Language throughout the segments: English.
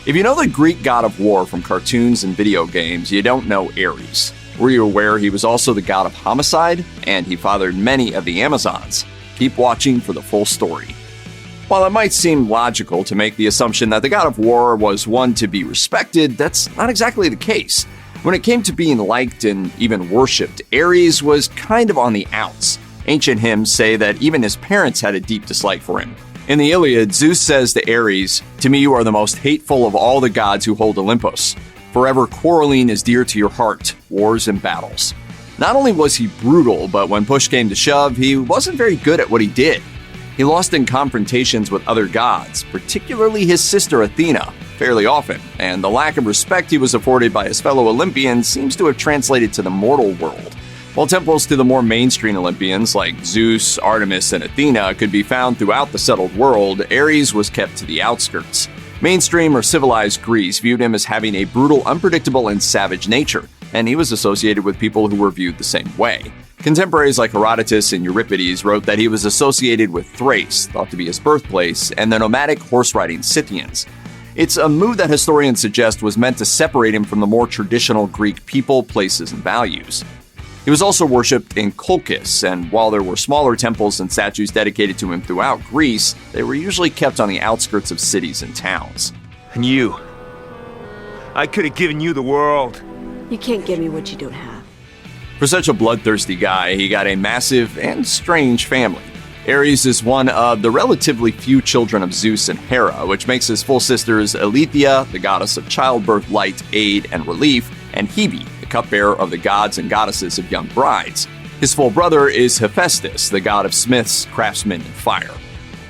If you know the Greek god of war from cartoons and video games, you don't know Ares. Were you aware he was also the god of homicide? And he fathered many of the Amazons. Keep watching for the full story. While it might seem logical to make the assumption that the god of war was one to be respected, that's not exactly the case. When it came to being liked and even worshipped, Ares was kind of on the outs. Ancient hymns say that even his parents had a deep dislike for him. In the Iliad, Zeus says to Ares, "To me you are the most hateful of all the gods who hold Olympus. Forever quarreling is dear to your heart, wars and battles." Not only was he brutal, but when push came to shove, he wasn't very good at what he did. He lost in confrontations with other gods, particularly his sister Athena, fairly often, and the lack of respect he was afforded by his fellow Olympians seems to have translated to the mortal world. While temples to the more mainstream Olympians like Zeus, Artemis, and Athena could be found throughout the settled world, Ares was kept to the outskirts. Mainstream or civilized Greece viewed him as having a brutal, unpredictable, and savage nature, and he was associated with people who were viewed the same way. Contemporaries like Herodotus and Euripides wrote that he was associated with Thrace, thought to be his birthplace, and the nomadic horse-riding Scythians. It's a move that historians suggest was meant to separate him from the more traditional Greek people, places, and values. He was also worshipped in Colchis, and while there were smaller temples and statues dedicated to him throughout Greece, they were usually kept on the outskirts of cities and towns. And you. I could have given you the world. You can't give me what you don't have. For such a bloodthirsty guy, he got a massive and strange family. Ares is one of the relatively few children of Zeus and Hera, which makes his full sisters Aletheia, the goddess of childbirth, light, aid, and relief, and Hebe, the cupbearer of the gods and goddesses of young brides. His full brother is Hephaestus, the god of smiths, craftsmen, and fire.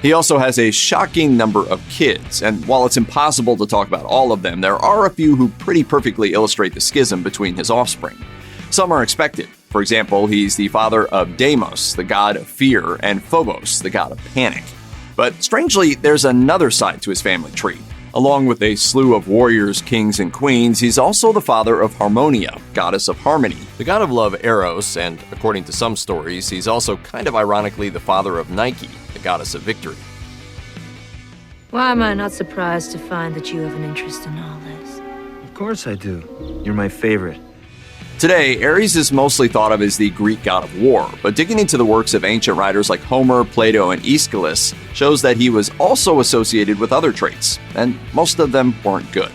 He also has a shocking number of kids, and while it's impossible to talk about all of them, there are a few who pretty perfectly illustrate the schism between his offspring. Some are expected. For example, he's the father of Deimos, the god of fear, and Phobos, the god of panic. But strangely, there's another side to his family tree. Along with a slew of warriors, kings, and queens, he's also the father of Harmonia, goddess of harmony, the god of love Eros, and according to some stories, he's also kind of ironically the father of Nike, the goddess of victory. Why am I not surprised to find that you have an interest in all this? Of course I do. You're my favorite. Today, Ares is mostly thought of as the Greek god of war, but digging into the works of ancient writers like Homer, Plato, and Aeschylus shows that he was also associated with other traits, and most of them weren't good.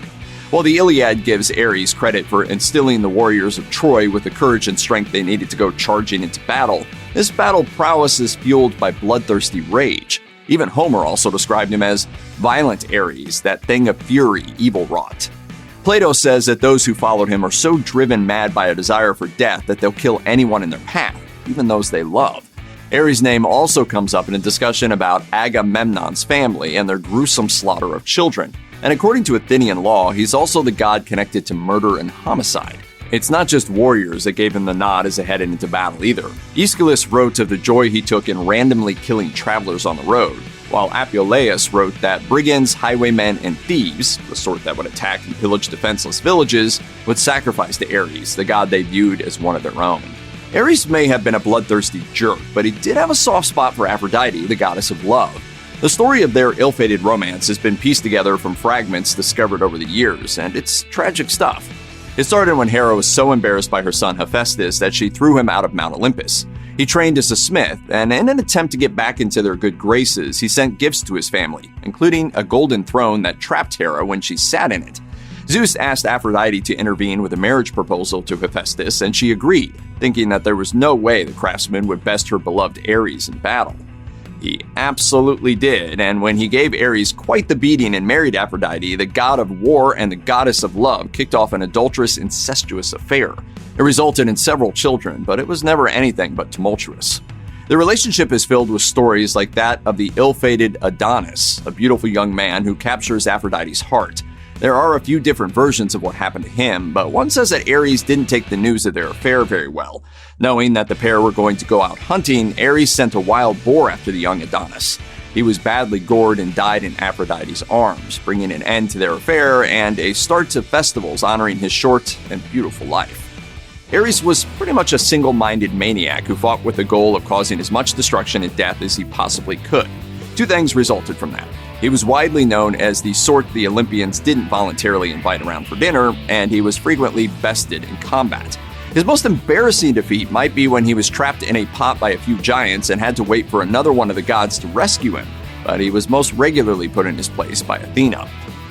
While the Iliad gives Ares credit for instilling the warriors of Troy with the courage and strength they needed to go charging into battle, this battle prowess is fueled by bloodthirsty rage. Even Homer also described him as violent Ares, that thing of fury, evil wrought. Plato says that those who followed him are so driven mad by a desire for death that they'll kill anyone in their path, even those they love. Ares' name also comes up in a discussion about Agamemnon's family and their gruesome slaughter of children. And according to Athenian law, he's also the god connected to murder and homicide. It's not just warriors that gave him the nod as they headed into battle either. Aeschylus wrote of the joy he took in randomly killing travelers on the road, while Apuleius wrote that brigands, highwaymen, and thieves, the sort that would attack and pillage defenseless villages, would sacrifice to Ares, the god they viewed as one of their own. Ares may have been a bloodthirsty jerk, but he did have a soft spot for Aphrodite, the goddess of love. The story of their ill-fated romance has been pieced together from fragments discovered over the years, and it's tragic stuff. It started when Hera was so embarrassed by her son Hephaestus that she threw him out of Mount Olympus. He trained as a smith, and in an attempt to get back into their good graces, he sent gifts to his family, including a golden throne that trapped Hera when she sat in it. Zeus asked Aphrodite to intervene with a marriage proposal to Hephaestus, and she agreed, thinking that there was no way the craftsman would best her beloved Ares in battle. He absolutely did, and when he gave Ares quite the beating and married Aphrodite, the god of war and the goddess of love kicked off an adulterous, incestuous affair. It resulted in several children, but it was never anything but tumultuous. The relationship is filled with stories like that of the ill-fated Adonis, a beautiful young man who captures Aphrodite's heart. There are a few different versions of what happened to him, but one says that Ares didn't take the news of their affair very well. Knowing that the pair were going to go out hunting, Ares sent a wild boar after the young Adonis. He was badly gored and died in Aphrodite's arms, bringing an end to their affair and a start to festivals honoring his short and beautiful life. Ares was pretty much a single-minded maniac who fought with the goal of causing as much destruction and death as he possibly could. Two things resulted from that. He was widely known as the sort the Olympians didn't voluntarily invite around for dinner, and he was frequently bested in combat. His most embarrassing defeat might be when he was trapped in a pot by a few giants and had to wait for another one of the gods to rescue him, but he was most regularly put in his place by Athena.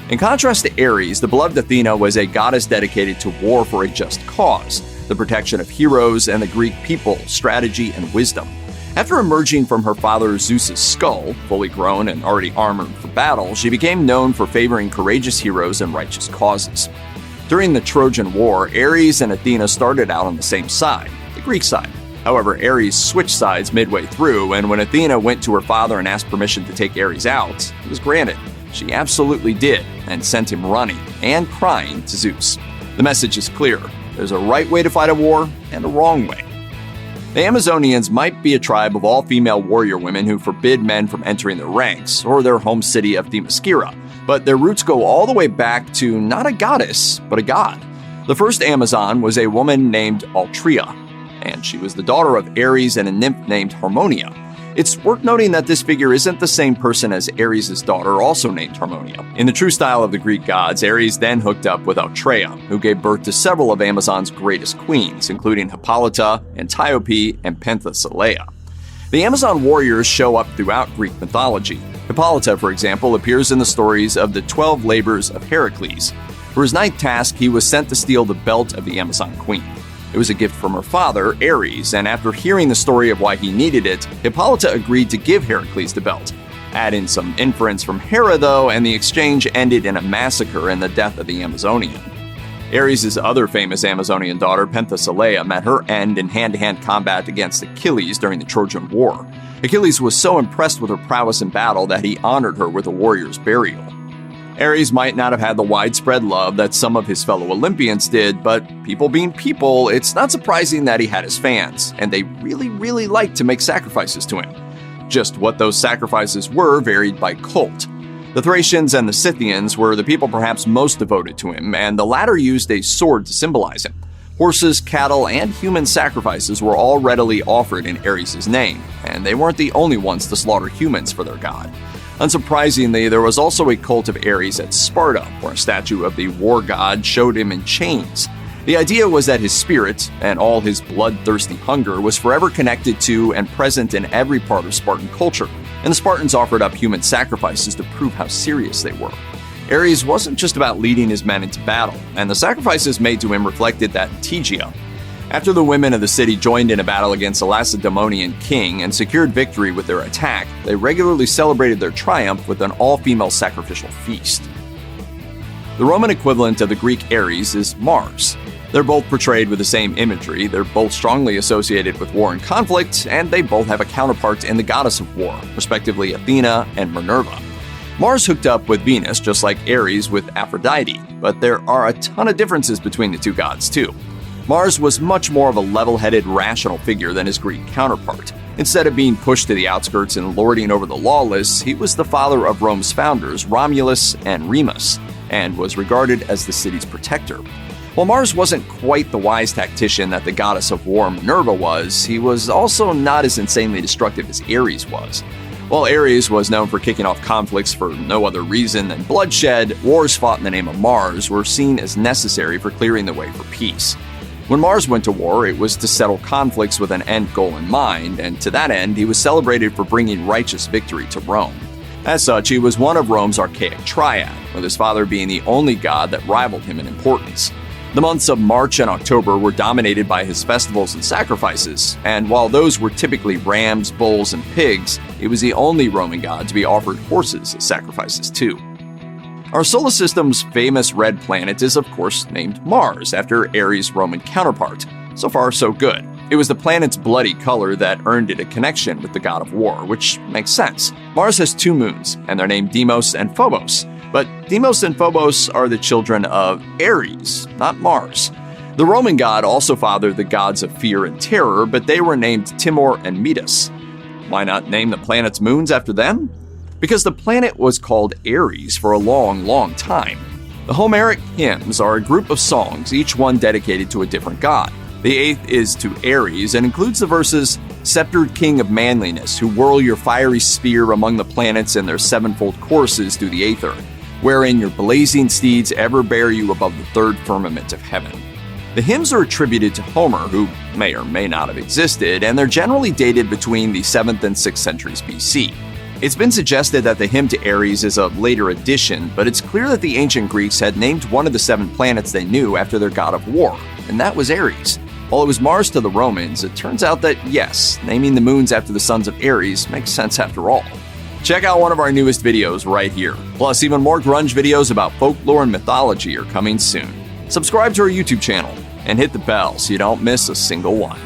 In contrast to Ares, the beloved Athena was a goddess dedicated to war for a just cause, the protection of heroes and the Greek people, strategy, and wisdom. After emerging from her father Zeus's skull, fully grown and already armored for battle, she became known for favoring courageous heroes and righteous causes. During the Trojan War, Ares and Athena started out on the same side, the Greek side. However, Ares switched sides midway through, and when Athena went to her father and asked permission to take Ares out, it was granted. She absolutely did, and sent him running and crying to Zeus. The message is clear. There's a right way to fight a war and a wrong way. The Amazonians might be a tribe of all-female warrior women who forbid men from entering their ranks, or their home city of Themyscira, but their roots go all the way back to not a goddess, but a god. The first Amazon was a woman named Altria, and she was the daughter of Ares and a nymph named Harmonia. It's worth noting that this figure isn't the same person as Ares' daughter, also named Harmonia. In the true style of the Greek gods, Ares then hooked up with Altria, who gave birth to several of Amazon's greatest queens, including Hippolyta, Antiope, and Penthesilea. The Amazon warriors show up throughout Greek mythology. Hippolyta, for example, appears in the stories of the 12 labors of Heracles. For his ninth task, he was sent to steal the belt of the Amazon queen. It was a gift from her father, Ares, and after hearing the story of why he needed it, Hippolyta agreed to give Heracles the belt. Add in some inference from Hera, though, and the exchange ended in a massacre and the death of the Amazonian. Ares' other famous Amazonian daughter, Penthesilea, met her end in hand-to-hand combat against Achilles during the Trojan War. Achilles was so impressed with her prowess in battle that he honored her with a warrior's burial. Ares might not have had the widespread love that some of his fellow Olympians did, but people being people, it's not surprising that he had his fans, and they really liked to make sacrifices to him. Just what those sacrifices were varied by cult. The Thracians and the Scythians were the people perhaps most devoted to him, and the latter used a sword to symbolize him. Horses, cattle, and human sacrifices were all readily offered in Ares' name, and they weren't the only ones to slaughter humans for their god. Unsurprisingly, there was also a cult of Ares at Sparta, where a statue of the war god showed him in chains. The idea was that his spirit, and all his bloodthirsty hunger, was forever connected to and present in every part of Spartan culture, and the Spartans offered up human sacrifices to prove how serious they were. Ares wasn't just about leading his men into battle, and the sacrifices made to him reflected that in Tegia. After the women of the city joined in a battle against the Lacedaemonian king and secured victory with their attack, they regularly celebrated their triumph with an all-female sacrificial feast. The Roman equivalent of the Greek Ares is Mars. They're both portrayed with the same imagery, they're both strongly associated with war and conflict, and they both have a counterpart in the goddess of war, respectively Athena and Minerva. Mars hooked up with Venus just like Ares with Aphrodite, but there are a ton of differences between the two gods too. Mars was much more of a level-headed, rational figure than his Greek counterpart. Instead of being pushed to the outskirts and lording over the lawless, he was the father of Rome's founders, Romulus and Remus, and was regarded as the city's protector. While Mars wasn't quite the wise tactician that the goddess of war Minerva was, he was also not as insanely destructive as Ares was. While Ares was known for kicking off conflicts for no other reason than bloodshed, wars fought in the name of Mars were seen as necessary for clearing the way for peace. When Mars went to war, it was to settle conflicts with an end goal in mind, and to that end, he was celebrated for bringing righteous victory to Rome. As such, he was one of Rome's archaic triad, with his father being the only god that rivaled him in importance. The months of March and October were dominated by his festivals and sacrifices, and while those were typically rams, bulls, and pigs, he was the only Roman god to be offered horses as sacrifices too. Our solar system's famous red planet is, of course, named Mars, after Ares' Roman counterpart. So far, so good. It was the planet's bloody color that earned it a connection with the god of war, which makes sense. Mars has two moons, and they're named Deimos and Phobos. But Deimos and Phobos are the children of Ares, not Mars. The Roman god also fathered the gods of fear and terror, but they were named Timor and Metis. Why not name the planet's moons after them? Because the planet was called Ares for a long time. The Homeric hymns are a group of songs, each one dedicated to a different god. The eighth is to Ares and includes the verses, sceptered king of manliness, who whirl your fiery spear among the planets in their sevenfold courses through the aether, wherein your blazing steeds ever bear you above the third firmament of heaven. The hymns are attributed to Homer, who may or may not have existed, and they're generally dated between the 7th and 6th centuries BC. It's been suggested that the hymn to Ares is a later addition, but it's clear that the ancient Greeks had named one of the 7 planets they knew after their god of war, and that was Ares. While it was Mars to the Romans, it turns out that yes, naming the moons after the sons of Ares makes sense after all. Check out one of our newest videos right here. Plus, even more grunge videos about folklore and mythology are coming soon. Subscribe to our YouTube channel and hit the bell so you don't miss a single one.